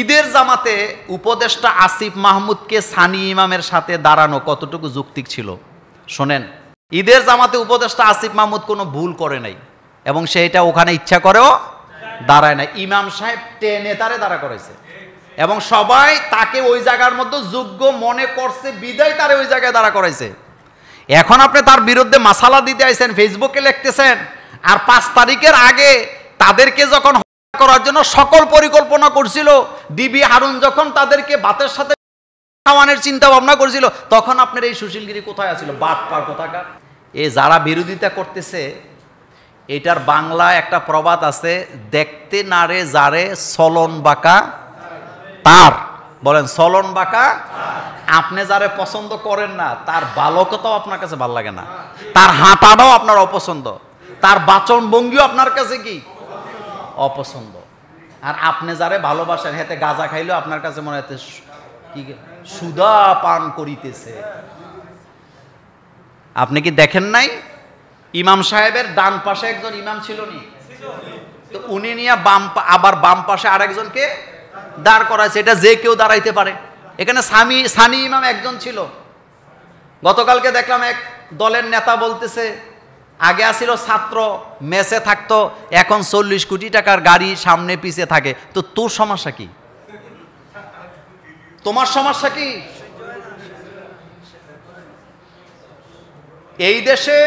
ঈদের জামাতে উপদেষ্টা আসিফ মাহমুদকে সানি ইমামের সাথে দাঁড়ানো কতটুকু যৌক্তিক ছিল শোনেন। ঈদের জামাতে উপদেষ্টা আসিফ মাহমুদ কোনো ভুল করে নাই এবং সেইটা ওখানে ইচ্ছা করেও দাঁড়ায় না। ইমাম সাহেব টেনে তারে দাঁড়া করেছে এবং সবাই তাকে ওই জায়গার মধ্যে যোগ্য মনে করছে বিদায় তারে ওই জায়গায় দাঁড়া করাইছে। এখন আপনি তার বিরুদ্ধে মাসালা দিতে আইছেন, ফেসবুকে লিখতেছেন, আর 5 তারিখের আগে তাদেরকে যখন করার জন্য সকল পরিকল্পনা করছিল, ডিবি হারুন যখন তাদেরকে ভাতের সাথে খাওয়ানোর চিন্তা ভাবনা করছিল, তখন আপনার এই সুশীলগিরি কোথায় আছিল? বাটপার কোথাকার। এই যারা বিরোধিতা করতেছে, এটার বাংলা একটা প্রবাদ আছে, দেখতে নারে যারে চলন বাঁকা তার। বলেন চলন বাঁকা। আপনি যারে পছন্দ করেন না তার বালকতাও আপনার কাছে ভালো লাগে না, তার হাঁটাটাও আপনার অপছন্দ, তার বাচন ভঙ্গিও আপনার কাছে কি অপছন্দ। আর আপনি যারে ভালোবাসেন হেতে গাঁজা খাইলেও আপনার কাছে মনে হতে কি সুধা পান করিতেছে। আপনি কি দেখেন নাই ইমাম সাহেবের ডান পাশে একজন ইমাম ছিল নি, তো উনি নিয়ে আবার বাম পাশে আরেকজনকে দাঁড় করাইছে। এটা যে কেউ দাঁড়াইতে পারে। এখানে সানি ইমাম একজন ছিল। গতকালকে দেখলাম এক দলের নেতা বলতেছে, আগে আসছিল ছাত্র মেসে থাকতো, এখন 40 কোটি টাকার গাড়ি সামনে পিছে থাকে। তো তোর সমস্যা কি? তোমার সমস্যা কি? এই দেশে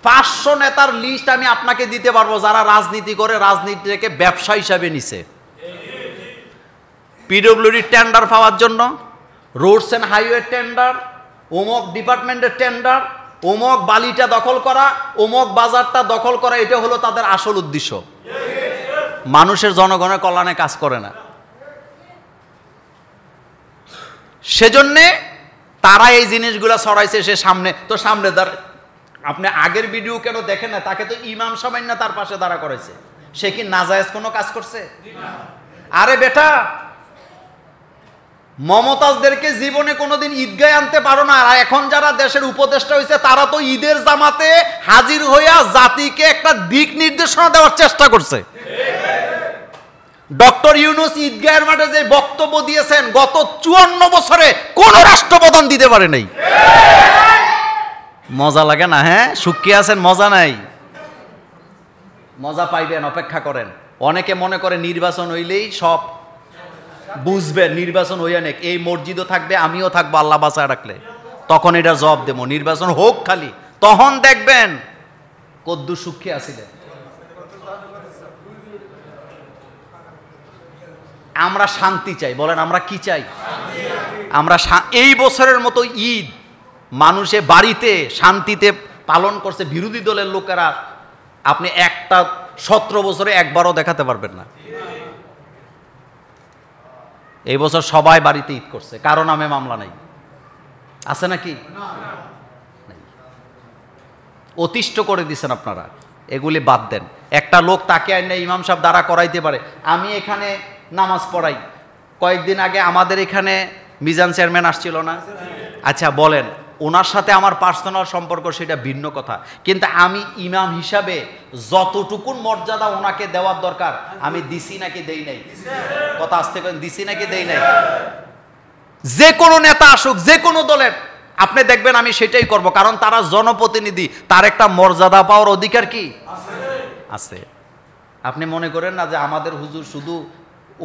500 নেতার লিস্ট আমি আপনাকে দিতে পারবো যারা রাজনীতি করে, রাজনীতিকে ব্যবসা হিসাবে নিছে। পিডব্লিউডি টেন্ডার পাওয়ার জন্য, রোডস এন্ড হাইওয়ে টেন্ডার, অমুক ডিপার্টমেন্টের টেন্ডার, অমুক বালিটা দখল করা, অমুক বাজারটা দখল করা, এটা হলো তাদের আসল উদ্দেশ্য। মানুষের জনগণের কল্যাণে কাজ করে না। সেজন্যে তারা এই জিনিসগুলো ছড়াইছে। সে সামনে তো সামনে আপনি আগের ভিডিও কেন দেখেন না? তাকে তো ইমাম সামান্য তার পাশে দাঁড়া করেছে। সে কি নাজায়েজ কোনো কাজ করছে? আরে বেটা, মমতাজদেরকে জীবনে কোনোদিন ঈদগায় আনতে পারো না। আর এখন যারা দেশের উপদেষ্টা হয়েছে তারা তো ঈদের জামাতে হাজির হইয়া জাতিকে একটা দিক নির্দেশনা দেওয়ার চেষ্টা করছে। ডক্টর ইউনূস ঈদগাহের মাঠে যে বক্তব্য দিয়েছেন, গত 54 বছরে কোন রাষ্ট্রপ্রধান দিতে পারে নাই। মজা লাগে না? হ্যাঁ, সুখী আছেন, মজা নাই? মজা পাইবেন, অপেক্ষা করেন। অনেকে মনে করে নির্বাচন হইলেই সব বুঝবেন। নির্বাচন হইয়া নেক, এই মসজিদও থাকবে, আমিও থাকবো, আল্লাহ বাঁচায় রাখলে, তখন এটা জবাব দেবো। নির্বাচন হোক খালি, তখন দেখবেন কদ্দু সুখী আছিলেন। আমরা শান্তি চাই। বলেন আমরা কি চাই? আমরা এই বছরের মতো ঈদ মানুষে বাড়িতে শান্তিতে পালন করছে বিরোধী দলের লোকেরা। আপনি একটা 17 বছরে একবারও দেখাতে পারবেন না। এই বছর সবাই বাড়িতে ঈদ করছে, কারো নামে মামলা নাই। আছে নাকি? অতিষ্ঠ করে দিচ্ছেন আপনারা। এগুলি বাদ দেন। একটা লোক তাকে আইনে ইমাম সাহেব দ্বারা করাইতে পারে। আমি এখানে নামাজ পড়াই, কয়েকদিন আগে আমাদের এখানে মিজান চেয়ারম্যান আসছিল না? আচ্ছা বলেন, ওনার সাথে আমার পার্সোনাল সম্পর্ক সেটা ভিন্ন কথা, কিন্তু আমি ইমাম হিসাবে যতটুকুন মর্যাদা ওনাকে দেওয়ার দরকার আমি দিছি নাকি দেই নাই? কথা আসতে করেন, দিছি নাকি দেই নাই? যে কোনো নেতা আসুক, যে কোনো দলের, আপনি দেখবেন আমি সেটাই করব, কারণ তারা জনপ্রতিনিধি, তার একটা মর্যাদা পাওয়ার অধিকার কি আছে। আপনি মনে করেন না যে আমাদের হুজুর শুধু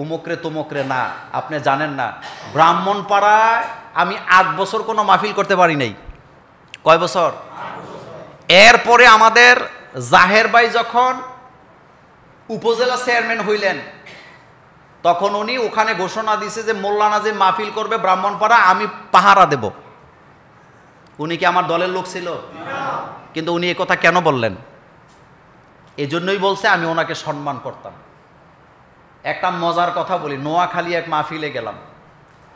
উমুকরে তুমুকরে না। আপনি জানেন না, ব্রাহ্মণপাড়ায় আমি 8 বছর কোনো মাহফিল করতে পারি নাই। কয় বছর? এরপরে আমাদের জাহের ভাই যখন উপজেলা চেয়ারম্যান হইলেন, তখন উনি ওখানে ঘোষণা দিছে যে মোল্লানা যে মাহফিল করবে ব্রাহ্মণপাড়া আমি পাহারা দেব। উনি কি আমার দলের লোক ছিল? কিন্তু উনি একথা কেন বললেন? এজন্যই বলছে আমি ওনাকে সম্মান করতাম। একটা মজার কথা বলি, নোয়াখালী এক মাহফিলে গেলাম,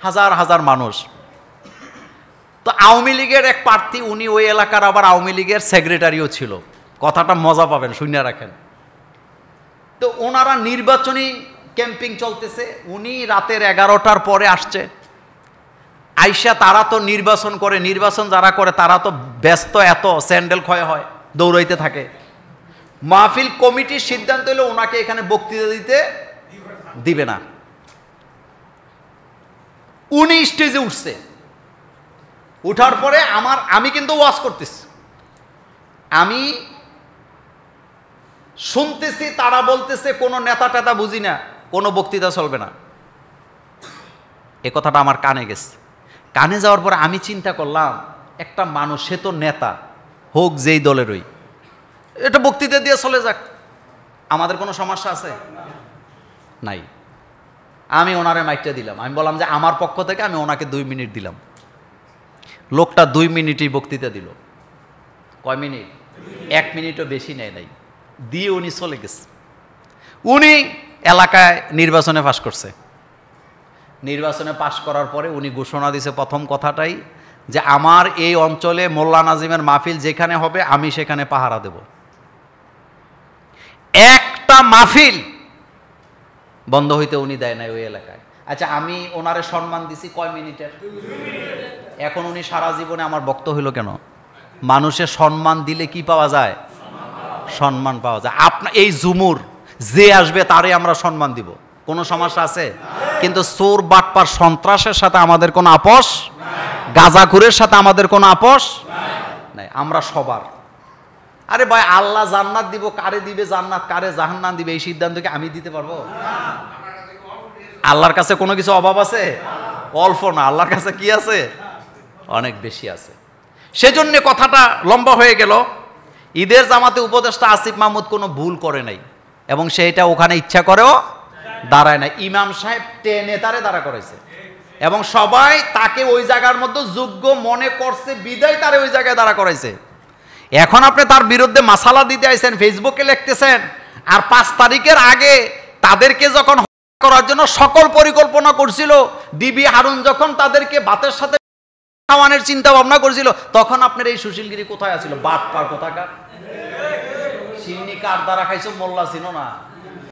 হাজার হাজার মানুষ। তো আওয়ামী লীগের এক প্রার্থী, উনি ওই এলাকার আবার আওয়ামী লীগের সেক্রেটারিও ছিল। কথাটা মজা পাবেন, শুনে রাখেন। তো ওনারা নির্বাচনী ক্যাম্পিং চলতেছে, উনি রাতের 11টার পরে আসছে। আইসা তারা তো নির্বাচন করে, নির্বাচন যারা করে তারা তো ব্যস্ত, এত স্যান্ডেল ক্ষয় হয়, দৌড়াইতে থাকে। মাহফিল কমিটির সিদ্ধান্ত হলো ওনাকে এখানে বক্তৃতা দিতে দিবে না। উনি স্টেজে উঠছে, উঠার পরে আমি কিন্তু ওয়াজ করতেছি, আমি শুনতেছি তারা বলতেছে কোনো নেতা টেতা বুঝি না, কোনো বক্তৃতা চলবে না। এ কথাটা আমার কানে গেছে। কানে যাওয়ার পরে আমি চিন্তা করলাম, একটা মানুষ, সে তো নেতা, হোক যেই দলেরই, এটা বক্তৃতা দিয়ে চলে যাক, আমাদের কোনো সমস্যা আছে? নাই। আমি ওনারে মাইকটা দিলাম, আমি বললাম যে আমার পক্ষ থেকে আমি ওনাকে 2 মিনিট দিলাম। লোকটা 2 মিনিটই বক্তৃতা দিল। কয় মিনিট? 1 মিনিটও বেশি নেয় নাই, দিয়ে উনি চলে গেছে। উনি এলাকায় নির্বাচনে পাশ করছে। নির্বাচনে পাশ করার পরে উনি ঘোষণা দিয়েছে প্রথম কথাটাই যে আমার এই অঞ্চলে মোল্লা নাজিমের মাহফিল যেখানে হবে আমি সেখানে পাহারা দেব। একটা মাহফিল বন্ধ হইতে উনি দেয় নাই ওই এলাকায়। আচ্ছা, আমি ওনারে সম্মান দিছি কয় মিনিটের? এখন উনি সারা জীবনে আমার বক্ত হইল কেন? মানুষের সম্মান দিলে কি পাওয়া যায়? সম্মান পাওয়া যায়। আপনার এই জুমুর যে আসবে তারে আমরা সম্মান দিব, কোনো সমস্যা আছে? কিন্তু চোর বাটপার সন্ত্রাসের সাথে আমাদের কোনো আপোষ, গাঁজাখুরের সাথে আমাদের কোনো আপোষ নাই। আমরা সবার, আরে ভাই, আল্লাহ জান্নাত দিব, কারে দিবে জান্নাত, কারে জাহান্নাম দিবে, এই সিদ্ধান্ত কি আমি দিতে পারবো? আল্লাহর কাছে কোনো কিছু অভাব আছে? অল্প না, আল্লাহর কাছে কি আছে? অনেক বেশি আছে। সেজন্য কথাটা লম্বা হয়ে গেল। ঈদের জামাতে উপদেষ্টা আসিফ মাহমুদ কোনো ভুল করে নাই, এবং সেইটা ওখানে ইচ্ছা করেও দাঁড়ায় নাই। ইমাম সাহেব টেনে তারে দাঁড়া করেছে, এবং সবাই তাকে ওই জায়গার মধ্যে যোগ্য মনে করছে বিদায় তারে ওই জায়গায় দাঁড়া করাইছে। এখন আপনি তার বিরুদ্ধে মাসালা দিতে আইছেন, ফেসবুকে লিখতেছেন, আর 5 তারিখের আগে তাদেরকে যখন করার জন্য সকল পরিকল্পনা করছিল, ডিবি হারুন যখন তাদেরকে ভাতের সাথে খাওয়ানোর চিন্তা ভাবনা করছিল, তখন আপনার এই সুশীলগিরি কোথায় আছিল? বাটপার কোথাকার। সিন্নি কার দ্বারা খাইছো? মোল্লা ছিল না।